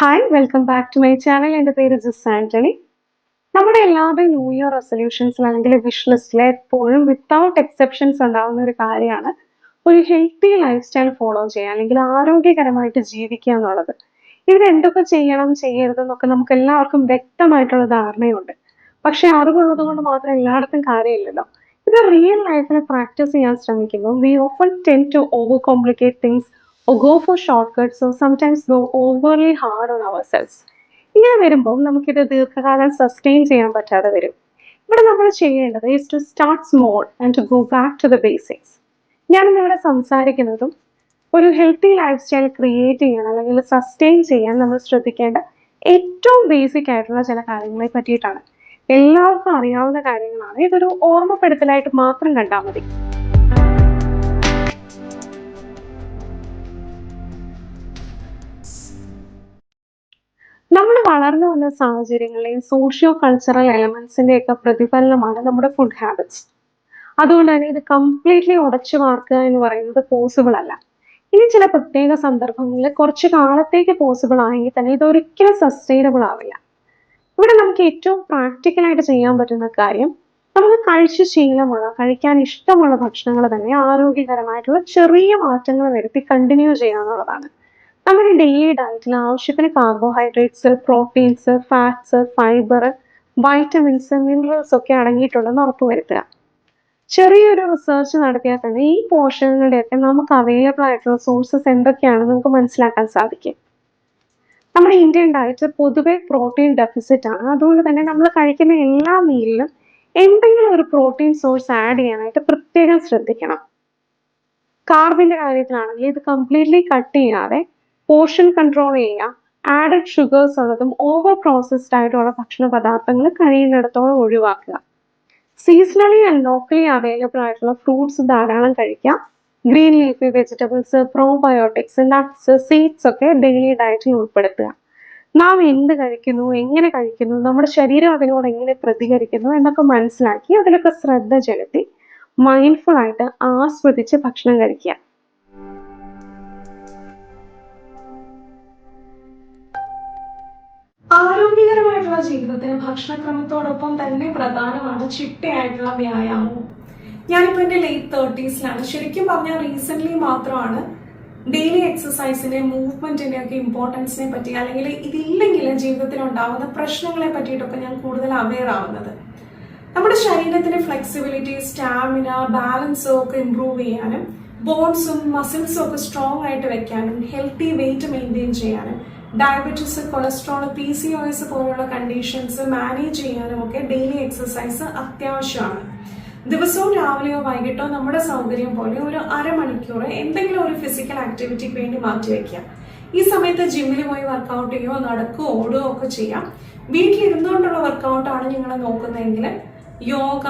Hi welcome back to my channel. എൻ്റെ പേര് ജിസ് ആൻ്റണി. നമ്മുടെ എല്ലാവരുടെയും ന്യൂ ഇയർ റെസൊല്യൂഷൻസിൽ അല്ലെങ്കിൽ വിഷ് ലിസ്റ്റിൽ എപ്പോഴും വിത്തൗട്ട് എക്സെപ്ഷൻസ് ഉണ്ടാകുന്ന ഒരു കാര്യമാണ് ഒരു ഹെൽത്തി ലൈഫ് സ്റ്റൈൽ ഫോളോ ചെയ്യുക അല്ലെങ്കിൽ ആരോഗ്യകരമായിട്ട് ജീവിക്കുക എന്നുള്ളത്. ഇതിന് എന്തൊക്കെ ചെയ്യണം ചെയ്യരുതെന്നൊക്കെ നമുക്ക് എല്ലാവർക്കും വ്യക്തമായിട്ടുള്ള ധാരണയുണ്ട്. പക്ഷെ അറിവുള്ളത് കൊണ്ട് മാത്രം എല്ലായിടത്തും കാര്യമില്ലല്ലോ. ഇത് റിയൽ ലൈഫിൽ പ്രാക്ടീസ് ചെയ്യാൻ ശ്രമിക്കുമ്പോൾ we often tend to overcomplicate things or go for shortcuts or sometimes go overly hard on ourselves. ഇങ്ങനെ വരുമ്പോൾ നമുക്കിത് ദീർഘകാലം സസ്റ്റെയിൻ ചെയ്യാൻ പറ്റാതെ വരും. ഇവിടെ നമ്മൾ ചെയ്യേണ്ടത് is to start small and to go back to the basics. ഞാനിന്നിവിടെ സംസാരിക്കുന്നതും ഒരു ഹെൽത്തി ലൈഫ് സ്റ്റൈൽ ക്രിയേറ്റ് ചെയ്യാൻ അല്ലെങ്കിൽ സസ്റ്റെയിൻ ചെയ്യാൻ നമ്മൾ ശ്രദ്ധിക്കേണ്ട ഏറ്റവും ബേസിക് ആയിട്ടുള്ള ചില കാര്യങ്ങളെ പറ്റിയിട്ടാണ്. എല്ലാവർക്കും അറിയാവുന്ന കാര്യങ്ങളാണ്. ഇതൊരു ഓർമ്മപ്പെടുത്തലായിട്ട് മാത്രം കണ്ടാൽ മതി. നമ്മൾ വളർന്നു വന്ന സാഹചര്യങ്ങളെയും സോഷ്യോ കൾച്ചറൽ എലമെന്റ്സിന്റെ പ്രതിഫലനമാണ് നമ്മുടെ ഫുഡ് ഹാബിറ്റ്സ്. അതുകൊണ്ട് തന്നെ ഇത് കംപ്ലീറ്റ്ലി ഉടച്ചു വാർക്കുക എന്ന് പറയുന്നത് പോസിബിൾ അല്ല. ഇനി ചില പ്രത്യേക സന്ദർഭങ്ങളിൽ കുറച്ച് കാലത്തേക്ക് പോസിബിൾ ആയെങ്കിൽ തന്നെ ഇതൊരിക്കലും സസ്റ്റൈനബിൾ ആവില്ല. ഇവിടെ നമുക്ക് ഏറ്റവും പ്രാക്ടിക്കലായിട്ട് ചെയ്യാൻ പറ്റുന്ന കാര്യം നമുക്ക് കഴിക്കാൻ ഇഷ്ടമുള്ള ഭക്ഷണങ്ങൾ തന്നെ ആരോഗ്യകരമായിട്ടുള്ള ചെറിയ മാറ്റങ്ങൾ വരുത്തി കണ്ടിന്യൂ ചെയ്യുക എന്നുള്ളതാണ്. നമ്മുടെ ഡെയിലി ഡയറ്റിൽ ആവശ്യത്തിന് carbohydrates, proteins, fats, fibre, vitamins, minerals ഒക്കെ അടങ്ങിയിട്ടുണ്ടെന്ന് ഉറപ്പുവരുത്തുക. ചെറിയൊരു റിസർച്ച് നടത്തിയാൽ തന്നെ ഈ പോഷകങ്ങളുടെയൊക്കെ നമുക്ക് അവൈലബിൾ ആയിട്ടുള്ള സോഴ്സസ് എന്തൊക്കെയാണെന്ന് നമുക്ക് മനസ്സിലാക്കാൻ സാധിക്കും. നമ്മുടെ ഇന്ത്യൻ ഡയറ്റ് പൊതുവെ പ്രോട്ടീൻ ഡെഫിസിറ്റ് ആണ്. അതുകൊണ്ട് തന്നെ നമ്മൾ കഴിക്കുന്ന എല്ലാ മീലിലും എന്തെങ്കിലും ഒരു പ്രോട്ടീൻ സോഴ്സ് ആഡ് ചെയ്യാനായിട്ട് പ്രത്യേകം ശ്രദ്ധിക്കണം. കാർബിന്റെ കാര്യത്തിലാണെങ്കിൽ ഇത് കംപ്ലീറ്റ്ലി കട്ട് ചെയ്യാതെ പോർഷൻ കൺട്രോൾ ചെയ്യുക. ആഡഡ് ഷുഗേഴ്സ് ഉള്ളതും ഓവർ പ്രോസസ്ഡ് ആയിട്ടുള്ള ഭക്ഷണ പദാർത്ഥങ്ങൾ കഴിയുന്നിടത്തോളം ഒഴിവാക്കുക. സീസണലി ആൻഡ് ലോക്കലി അവൈലബിൾ ആയിട്ടുള്ള ഫ്രൂട്ട്സ് ധാരാളം കഴിക്കുക. Green leafy vegetables, probiotics, nuts, seeds ഒക്കെ ഡെയിലി ഡയറ്റിൽ ഉൾപ്പെടുത്തുക. നാം എന്ത് കഴിക്കുന്നു, എങ്ങനെ കഴിക്കുന്നു, നമ്മുടെ ശരീരം അതിനോട് എങ്ങനെ പ്രതികരിക്കുന്നു എന്നൊക്കെ മനസ്സിലാക്കി അതിലൊക്കെ ശ്രദ്ധ ചെലുത്തി മൈൻഡ്ഫുൾ ആയിട്ട് ആസ്വദിച്ച് ഭക്ഷണം കഴിക്കുക. ആരോഗ്യകരമായിട്ടുള്ള ജീവിതത്തിന് ഭക്ഷണക്രമത്തോടൊപ്പം തന്നെ പ്രധാനമാണ് ചിട്ടയായിട്ടുള്ള വ്യായാമവും. ഞാനിപ്പോൾ എൻ്റെ ലേറ്റ് 30s ശരിക്കും പറഞ്ഞാൽ റീസെന്റ് മാത്രമാണ് ഡെയിലി എക്സസൈസിന്റെ മൂവ്മെന്റിന്റെ ഒക്കെ ഇമ്പോർട്ടൻസിനെ പറ്റി അല്ലെങ്കിൽ ഇതില്ലെങ്കിൽ ജീവിതത്തിൽ ഉണ്ടാകുന്ന പ്രശ്നങ്ങളെ പറ്റിയിട്ടൊക്കെ ഞാൻ കൂടുതൽ അവെയർ ആവുന്നത്. നമ്മുടെ ശരീരത്തിന്റെ ഫ്ലെക്സിബിലിറ്റി, സ്റ്റാമിന, ബാലൻസും ഒക്കെ ഇംപ്രൂവ് ചെയ്യാനും ബോൺസും മസിൽസും ഒക്കെ സ്ട്രോങ് ആയിട്ട് വെക്കാനും ഹെൽത്തി വെയിറ്റ് മെയിൻറ്റെയിൻ ചെയ്യാനും ഡയബറ്റീസ്, കൊളസ്ട്രോൾ, PCOS പോലുള്ള കണ്ടീഷൻസ് മാനേജ് ചെയ്യാനും ഒക്കെ ഡെയിലി എക്സസൈസ് അത്യാവശ്യമാണ്. ദിവസവും രാവിലെയോ വൈകിട്ടോ നമ്മുടെ സൗകര്യം പോലെ ഒരു അരമണിക്കൂർ എന്തെങ്കിലും ഒരു ഫിസിക്കൽ ആക്ടിവിറ്റിക്ക് വേണ്ടി മാറ്റിവെക്കാം. ഈ സമയത്ത് ജിമ്മിൽ പോയി വർക്കൗട്ട് ചെയ്യുകയോ നടക്കുകയോ ഓടുകയോ ഒക്കെ ചെയ്യാം. വീട്ടിലിരുന്നുകൊണ്ടുള്ള വർക്കൗട്ടാണ് നിങ്ങൾ നോക്കുന്നതെങ്കിൽ യോഗ,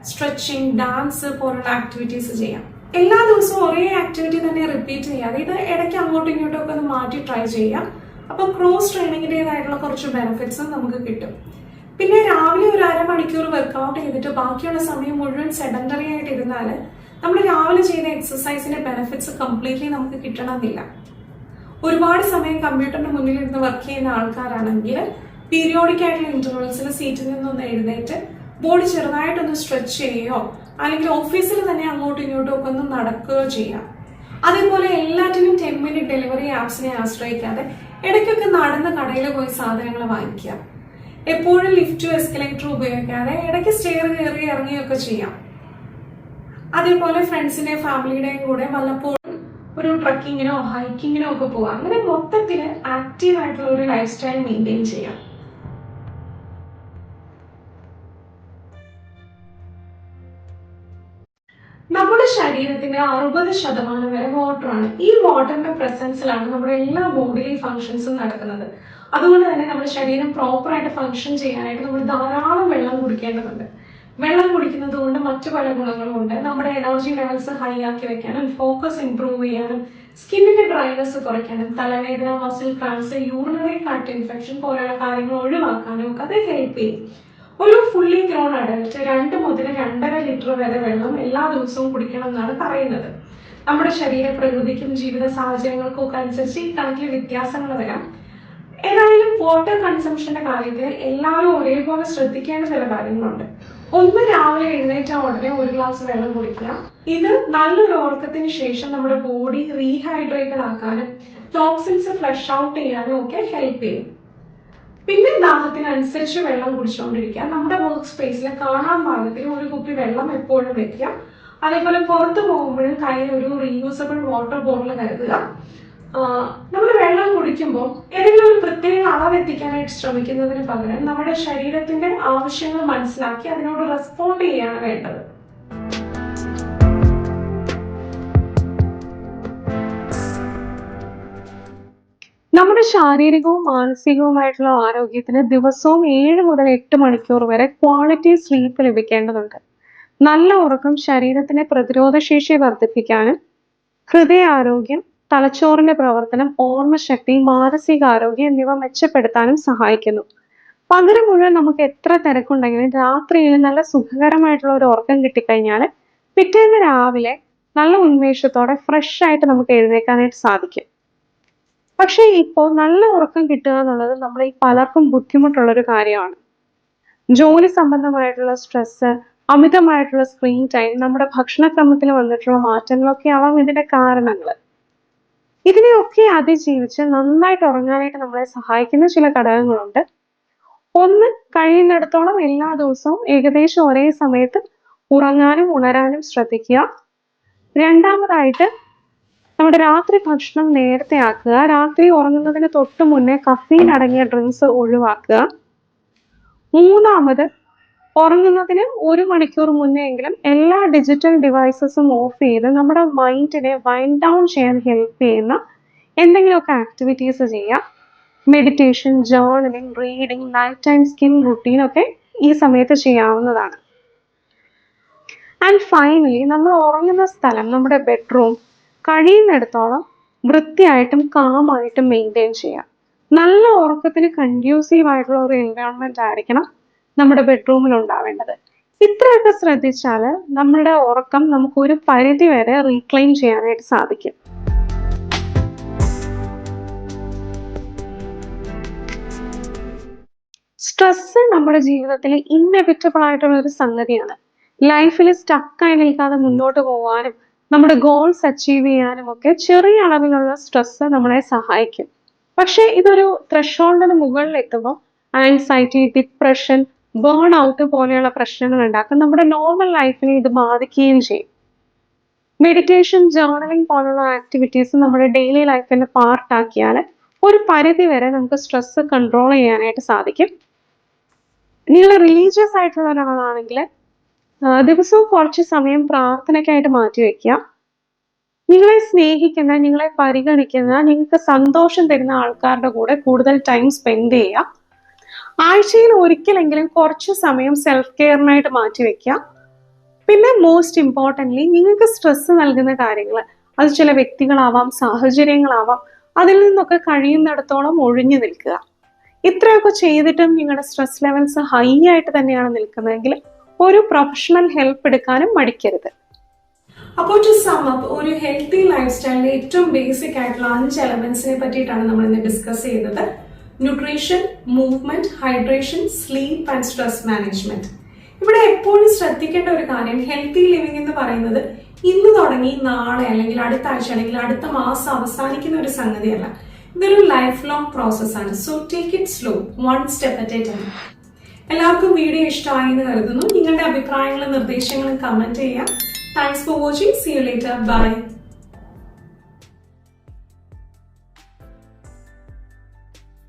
സ്ട്രെച്ചിങ്, ഡാൻസ് പോലുള്ള ആക്ടിവിറ്റീസ് ചെയ്യാം. എല്ലാ ദിവസവും ഒരേ ആക്ടിവിറ്റി തന്നെ റിപ്പീറ്റ് ചെയ്യാതെ ഇത് ഇടയ്ക്ക് അങ്ങോട്ടും ഇങ്ങോട്ടും ഒക്കെ ഒന്ന് മാറ്റി ട്രൈ ചെയ്യാം. അപ്പൊ ക്രോസ് ട്രെയിനിങ്ങിൻ്റെതായിട്ടുള്ള കുറച്ച് ബെനിഫിറ്റ്സും നമുക്ക് കിട്ടും. പിന്നെ രാവിലെ ഒരു അരമണിക്കൂർ വർക്കൗട്ട് ചെയ്തിട്ട് ബാക്കിയുള്ള സമയം മുഴുവൻ സെഡന്ററി ആയിട്ട് ഇരുന്നാൽ നമ്മൾ രാവിലെ ചെയ്ത എക്സസൈസിന്റെ ബെനിഫിറ്റ്സ് കംപ്ലീറ്റ്ലി നമുക്ക് കിട്ടണമെന്നില്ല. ഒരുപാട് സമയം കമ്പ്യൂട്ടറിന്റെ മുന്നിൽ ഇരുന്ന് വർക്ക് ചെയ്യുന്ന ആൾക്കാരാണെങ്കിൽ പീരിയോഡിക് ആയിട്ടുള്ള ഇന്റർവെൽസിൽ സീറ്റിൽ നിന്നൊന്ന് എഴുന്നേറ്റ് ബോഡി ചെറുതായിട്ടൊന്ന് സ്ട്രെച്ച് ചെയ്യുകയോ അല്ലെങ്കിൽ ഓഫീസിൽ തന്നെ അങ്ങോട്ടും ഇങ്ങോട്ടും ഒക്കെ ഒന്ന് നടക്കുകയോ ചെയ്യാം. അതേപോലെ എല്ലാറ്റിനും 10 മിനിറ്റ് ഡെലിവറി ആപ്സിനെ ആശ്രയിക്കാതെ ഇടയ്ക്കൊക്കെ നടന്ന് കടയിൽ പോയി സാധനങ്ങൾ വാങ്ങിക്കുക. എപ്പോഴും ലിഫ്റ്റും എസ്കലേറ്ററും ഉപയോഗിക്കാതെ ഇടയ്ക്ക് സ്റ്റെയർ കയറി ഇറങ്ങിയൊക്കെ ചെയ്യാം. അതേപോലെ ഫ്രണ്ട്സിന്റെയും ഫാമിലിയുടെയും കൂടെ വല്ലപ്പോഴും ഒരു ട്രക്കിങ്ങിനോ ഹൈക്കിങ്ങിനോ ഒക്കെ പോവാം. അങ്ങനെ മൊത്തത്തിൽ ആക്റ്റീവ് ആയിട്ടുള്ള ഒരു ലൈഫ് സ്റ്റൈൽ മെയിൻറ്റെയിൻ ചെയ്യാം. നമ്മുടെ ശരീരത്തിന്റെ 60% വരെ വാട്ടറാണ്. ഈ വാട്ടറിന്റെ പ്രസൻസിലാണ് നമ്മുടെ എല്ലാ ബോഡിയിലെ ഫങ്ഷൻസും നടക്കുന്നത്. അതുകൊണ്ട് തന്നെ നമ്മുടെ ശരീരം പ്രോപ്പറായിട്ട് ഫങ്ഷൻ ചെയ്യാനായിട്ട് നമ്മൾ ധാരാളം വെള്ളം കുടിക്കേണ്ടതുണ്ട്. വെള്ളം കുടിക്കുന്നത് കൊണ്ട് മറ്റു പല ഗുണങ്ങളും ഉണ്ട്. നമ്മുടെ എനർജി ലെവൽസ് ഹൈ ആക്കി വെക്കാനും ഫോക്കസ് ഇംപ്രൂവ് ചെയ്യാനും സ്കിന്നിന്റെ ഡ്രൈനെസ് കുറയ്ക്കാനും തലവേദന, muscle cramps, urinary tract infection പോലെയുള്ള കാര്യങ്ങൾ ഒഴിവാക്കാനും ഒക്കെ അത് ഹെൽപ്പ് ചെയ്യും. ഒരു ഫുള്ളി ഗ്രോൺ അഡൽറ്റ് 2 മുതൽ 2.5 ലിറ്റർ വരെ വെള്ളം എല്ലാ ദിവസവും കുടിക്കണം എന്നാണ് പറയുന്നത്. നമ്മുടെ ശരീര പ്രകൃതിക്കും ജീവിത സാഹചര്യങ്ങൾക്കും ഒക്കെ അനുസരിച്ച് ഈ കണക്കിൽ വ്യത്യാസങ്ങൾ വരാം. ഏതായാലും വാട്ടർ കൺസംഷന്റെ കാര്യത്തിൽ എല്ലാവരും ഒരേപോലെ ശ്രദ്ധിക്കേണ്ട ചില കാര്യങ്ങളുണ്ട്. ഒന്ന്, രാവിലെ എഴുന്നേറ്റ ഉടനെ ഒരു ഗ്ലാസ് വെള്ളം കുടിക്കുക. ഇത് നല്ലൊരു ഉറക്കത്തിന് ശേഷം നമ്മുടെ ബോഡി റീഹൈഡ്രേറ്റഡ് ആക്കാനും ടോക്സിൻസ് ഫ്ലഷ് ഔട്ട് ചെയ്യാനും ഒക്കെ ഹെൽപ്പ് ചെയ്യും. പിന്നെ ദാഹത്തിനനുസരിച്ച് വെള്ളം കുടിച്ചുകൊണ്ടിരിക്കുക. നമ്മുടെ വർക്ക് സ്പേസിൽ കാണാൻ പാകത്തിൽ ഒരു കുപ്പി വെള്ളം എപ്പോഴും വെക്കുക. അതേപോലെ പുറത്തു പോകുമ്പോഴും കയ്യിൽ ഒരു റീയൂസബിൾ വാട്ടർ ബോട്ടിൽ കരുതുക. നമ്മൾ വെള്ളം കുടിക്കുമ്പോൾ ഏതെങ്കിലും ഒരു പ്രത്യേക അളവെത്തിക്കാനായിട്ട് ശ്രമിക്കുന്നതിന് പകരം നമ്മുടെ ശരീരത്തിന്റെ ആവശ്യങ്ങൾ മനസ്സിലാക്കി അതിനോട് റെസ്പോണ്ട് ചെയ്യാണ് വേണ്ടത്. നമ്മുടെ ശാരീരികവും മാനസികവുമായിട്ടുള്ള ആരോഗ്യത്തിന് ദിവസവും 7 മുതൽ 8 മണിക്കൂർ വരെ ക്വാളിറ്റി സ്ലീപ്പ് ലഭിക്കേണ്ടതുണ്ട്. നല്ല ഉറക്കം ശരീരത്തിന്റെ പ്രതിരോധശേഷി വർദ്ധിപ്പിക്കാനും ഹൃദയാരോഗ്യം, തലച്ചോറിന്റെ പ്രവർത്തനം, ഓർമ്മശക്തി, മാനസികാരോഗ്യം എന്നിവ മെച്ചപ്പെടുത്താനും സഹായിക്കുന്നു. പകരം മുഴുവൻ നമുക്ക് എത്ര തിരക്കുണ്ടെങ്കിലും രാത്രിയിൽ നല്ല സുഖകരമായിട്ടുള്ള ഒരു ഉറക്കം കിട്ടിക്കഴിഞ്ഞാൽ പിറ്റേന്ന് രാവിലെ നല്ല ഉന്മേഷത്തോടെ ഫ്രഷ് ആയിട്ട് നമുക്ക് എഴുന്നേൽക്കാനായിട്ട് സാധിക്കും. പക്ഷേ ഇപ്പോൾ നല്ല ഉറക്കം കിട്ടുക എന്നുള്ളത് നമ്മൾ ഈ പലർക്കും ബുദ്ധിമുട്ടുള്ളൊരു കാര്യമാണ്. ജോലി സംബന്ധമായിട്ടുള്ള സ്ട്രെസ്, അമിതമായിട്ടുള്ള സ്ക്രീൻ ടൈം, നമ്മുടെ ഭക്ഷണക്രമത്തിൽ വന്നിട്ടുള്ള മാറ്റങ്ങളൊക്കെ ആവാം ഇതിന്റെ കാരണങ്ങൾ. ഇതിനെയൊക്കെ അതിജീവിച്ച് നന്നായിട്ട് ഉറങ്ങാനായിട്ട് നമ്മളെ സഹായിക്കുന്ന ചില ഘടകങ്ങളുണ്ട്. ഒന്ന്, കഴിയുന്നിടത്തോളം എല്ലാ ദിവസവും ഏകദേശം ഒരേ സമയത്ത് ഉറങ്ങാനും ഉണരാനും ശ്രദ്ധിക്കുക. രണ്ടാമതായിട്ട്, നമ്മുടെ രാത്രി ഭക്ഷണം നേരത്തെ ആക്കുക. രാത്രി ഉറങ്ങുന്നതിന് തൊട്ട് മുന്നേ കഫീൻ അടങ്ങിയ ഡ്രിങ്ക്സ് ഒഴിവാക്കുക. മൂന്നാമത്, ഉറങ്ങുന്നതിന് 1 മണിക്കൂർ മുന്നേ എങ്കിലും എല്ലാ ഡിജിറ്റൽ ഡിവൈസസും ഓഫ് ചെയ്ത് നമ്മുടെ മൈൻഡിനെ വൈൻഡ് ഡൗൺ ചെയ്യാൻ ഹെൽപ്പ് ചെയ്യുന്ന എന്തെങ്കിലുമൊക്കെ ആക്ടിവിറ്റീസ് ചെയ്യുക. Meditation, journaling, reading, night time skin routine ഒക്കെ ഈ സമയത്ത് ചെയ്യാവുന്നതാണ്. ആൻഡ് ഫൈനലി, നമ്മൾ ഉറങ്ങുന്ന സ്ഥലം, നമ്മുടെ ബെഡ്റൂം കഴിയുന്നിടത്തോളം വൃത്തിയായിട്ടും കാമായിട്ടും മെയിൻറ്റെയിൻ ചെയ്യുക. നല്ല ഉറക്കത്തിന് കൺഡ്യൂസീവ് ആയിട്ടുള്ള ഒരു എൻവയോൺമെന്റ് ആയിരിക്കണം നമ്മുടെ ബെഡ്റൂമിൽ ഉണ്ടാവേണ്ടത്. ഇത്രയൊക്കെ ശ്രദ്ധിച്ചാൽ നമ്മുടെ ഉറക്കം നമുക്ക് ഒരു പരിധി വരെ റീക്ലെയിം ചെയ്യാനായിട്ട് സാധിക്കും. സ്ട്രെസ് നമ്മുടെ ജീവിതത്തിൽ ഇന്നെവിറ്റബിൾ ആയിട്ടുള്ള ഒരു സംഗതിയാണ്. ലൈഫിൽ സ്റ്റക്കായി നിൽക്കാതെ മുന്നോട്ട് പോകാനും നമ്മുടെ ഗോൾസ് അച്ചീവ് ചെയ്യാനും ഒക്കെ ചെറിയ അളവിലുള്ള സ്ട്രെസ് നമ്മളെ സഹായിക്കും. പക്ഷെ ഇതൊരു ത്രെഷോൾഡിന് മുകളിൽ എത്തുമ്പോൾ ആൻസൈറ്റി, ഡിപ്രഷൻ, ബേൺ ഔട്ട് പോലെയുള്ള പ്രശ്നങ്ങൾ ഉണ്ടാക്കും. നമ്മുടെ നോർമൽ ലൈഫിനെ ഇത് ബാധിക്കുകയും ചെയ്യും. മെഡിറ്റേഷൻ, ജേർണലിംഗ് പോലുള്ള ആക്ടിവിറ്റീസ് നമ്മുടെ ഡെയിലി ലൈഫിന്റെ പാർട്ടാക്കിയാൽ ഒരു പരിധി വരെ നമുക്ക് സ്ട്രെസ് കൺട്രോൾ ചെയ്യാനായിട്ട് സാധിക്കും. നിങ്ങൾ റിലീജിയസ് ആയിട്ടുള്ള ഒരാളാണെങ്കിൽ ദിവസവും കുറച്ച് സമയം പ്രാർത്ഥനയ്ക്കായിട്ട് മാറ്റിവെക്കുക. നിങ്ങളെ സ്നേഹിക്കുന്ന, നിങ്ങളെ പരിഗണിക്കുന്ന, നിങ്ങൾക്ക് സന്തോഷം തരുന്ന ആൾക്കാരുടെ കൂടെ കൂടുതൽ ടൈം സ്പെൻഡ് ചെയ്യുക. ആഴ്ചയിൽ ഒരിക്കലെങ്കിലും കുറച്ച് സമയം സെൽഫ് കെയറിനായിട്ട് മാറ്റിവെക്കുക. പിന്നെ മോസ്റ്റ് ഇമ്പോർട്ടൻ്റ്ലി, നിങ്ങൾക്ക് സ്ട്രെസ് നൽകുന്ന കാര്യങ്ങൾ, അത് ചില വ്യക്തികളാവാം, സാഹചര്യങ്ങളാവാം, അതിൽ നിന്നൊക്കെ കഴിയുന്നിടത്തോളം ഒഴിഞ്ഞു നിൽക്കുക. ഇത്രയൊക്കെ ചെയ്തിട്ടും നിങ്ങളുടെ സ്ട്രെസ് ലെവൽസ് ഹൈ ആയിട്ട് തന്നെയാണ് നിൽക്കുന്നതെങ്കിൽ ഒരു പ്രൊഫഷണൽ ഹെൽപ്പ് എടുക്കാനും മടിക്കരുത്. അപ്പോൾ ടു സം അപ്പ്, ഒരു ഹെൽത്തി ലൈഫ് സ്റ്റൈലിന്റെ ഏറ്റവും ബേസിക് ആയിട്ടുള്ള 5 എലമെന്റ്സിനെ പറ്റിയിട്ടാണ് നമ്മൾ ഇന്ന് ഡിസ്കസ് ചെയ്തത്. Nutrition, movement, hydration, sleep and stress management. ഇവിടെ എപ്പോഴും ശ്രദ്ധിക്കേണ്ട ഒരു കാര്യം, ഹെൽത്തി ലിവിംഗ് എന്ന് പറയുന്നത് ഇന്ന് തുടങ്ങി നാളെ അല്ലെങ്കിൽ അടുത്ത ആഴ്ച അല്ലെങ്കിൽ അടുത്ത മാസം അവസാനിക്കുന്ന ഒരു സംഗതിയല്ല. ഇതൊരു ലൈഫ് ലോങ് പ്രോസസ്സാണ്. So take it slow, 1 step at a time. എല്ലാവർക്കും വീഡിയോ ഇഷ്ടമായി എന്ന് കരുതുന്നു. നിങ്ങളുടെ അഭിപ്രായങ്ങളും നിർദ്ദേശങ്ങളും കമന്റ് ചെയ്യാം. Thanks for watching. See you later. By.